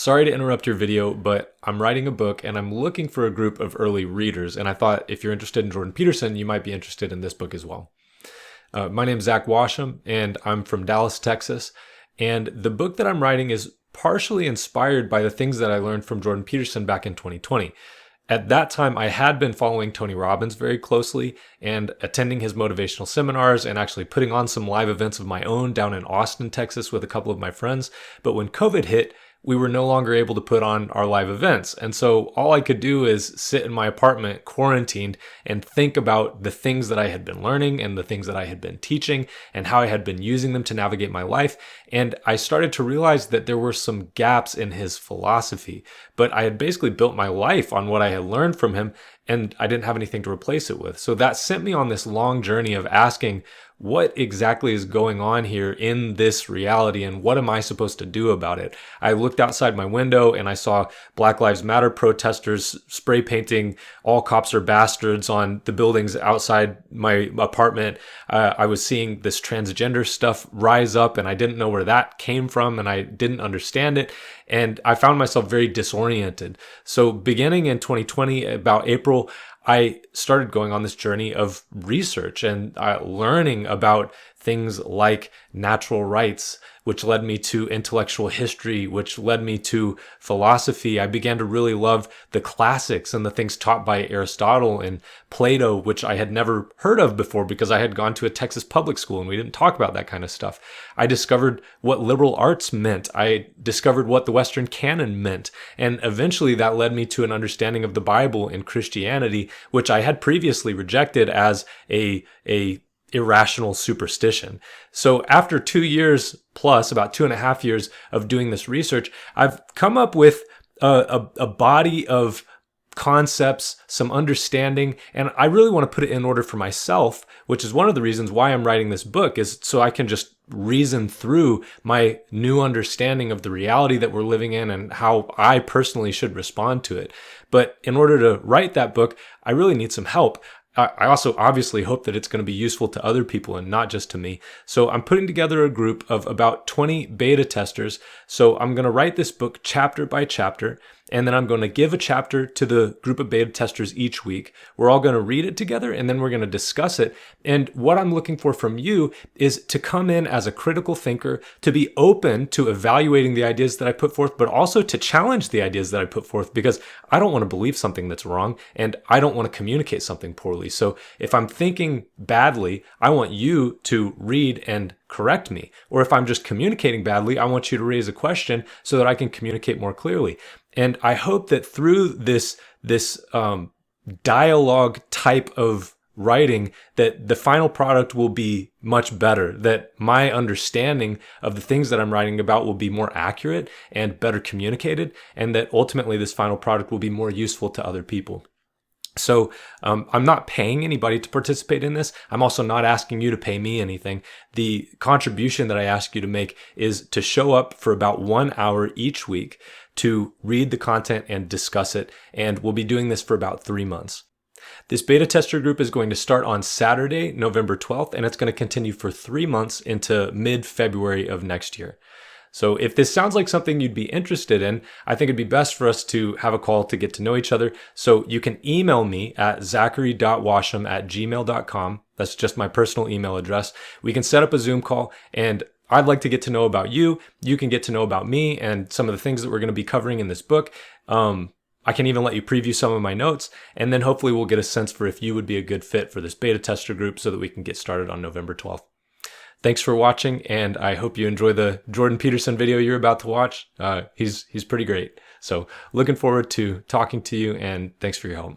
Sorry to interrupt your video, but I'm writing a book and I'm looking for a group of early readers. And I thought if you're interested in Jordan Peterson, you might be interested in this book as well. My name is Zach Washam and I'm from Dallas, Texas. And the book that I'm writing is partially inspired by the things that I learned from Jordan Peterson back in 2020. At that time, I had been following Tony Robbins very closely and attending his motivational seminars and actually putting on some live events of my own down in Austin, Texas with a couple of my friends. But when COVID hit, we were no longer able to put on our live events. And so all I could do is sit in my apartment quarantined and think about the things that I had been learning and the things that I had been teaching and how I had been using them to navigate my life. And I started to realize that there were some gaps in his philosophy, but I had basically built my life on what I had learned from him and I didn't have anything to replace it with. So that sent me on this long journey of asking, what exactly is going on here in this reality and what am I supposed to do about it? I looked outside my window and I saw Black Lives Matter protesters spray painting "all cops are bastards" on the buildings outside my apartment. I was seeing this transgender stuff rise up and I didn't know where that came from and I didn't understand it. And I found myself very disoriented. So beginning in 2020, about April, I started going on this journey of research and learning about things like natural rights, which led me to intellectual history, which led me to philosophy. I began to really love the classics and the things taught by Aristotle and Plato, which I had never heard of before because I had gone to a Texas public school and we didn't talk about that kind of stuff. I discovered what liberal arts meant. I discovered what the Western canon meant. And eventually that led me to an understanding of the Bible and Christianity, which I had previously rejected as a irrational superstition. So after 2 years plus, about 2.5 years of doing this research, I've come up with a body of concepts, some understanding, and I really want to put it in order for myself, which is one of the reasons why I'm writing this book, is so I can just reason through my new understanding of the reality that we're living in and how I personally should respond to it. But in order to write that book, I really need some help. I also obviously hope that it's going to be useful to other people and not just to me. So I'm putting together a group of about 20 beta testers. So I'm going to write this book chapter by chapter, and then I'm going to give a chapter to the group of beta testers each week. We're all going to read it together, and then we're going to discuss it. And what I'm looking for from you is to come in as a critical thinker, to be open to evaluating the ideas that I put forth, but also to challenge the ideas that I put forth, because I don't want to believe something that's wrong, and I don't want to communicate something poorly. So if I'm thinking badly, I want you to read and correct me. Or if I'm just communicating badly, I want you to raise a question so that I can communicate more clearly. And I hope that through this dialogue type of writing, that the final product will be much better, that my understanding of the things that I'm writing about will be more accurate and better communicated, and that ultimately this final product will be more useful to other people. So I'm not paying anybody to participate in this. I'm also not asking you to pay me anything. The contribution that I ask you to make is to show up for about 1 hour each week to read the content and discuss it. And we'll be doing this for about 3 months. This beta tester group is going to start on Saturday, November 12th, and it's going to continue for 3 months into mid-February of next year. So if this sounds like something you'd be interested in, I think it'd be best for us to have a call to get to know each other. So you can email me at zachary.washam@gmail.com. That's just my personal email address. We can set up a Zoom call, and I'd like to get to know about you. You can get to know about me and some of the things that we're going to be covering in this book. I can even let you preview some of my notes, and then hopefully we'll get a sense for if you would be a good fit for this beta tester group so that we can get started on November 12th. Thanks for watching, and I hope you enjoy the Jordan Peterson video you're about to watch. He's pretty great. So looking forward to talking to you, and thanks for your help.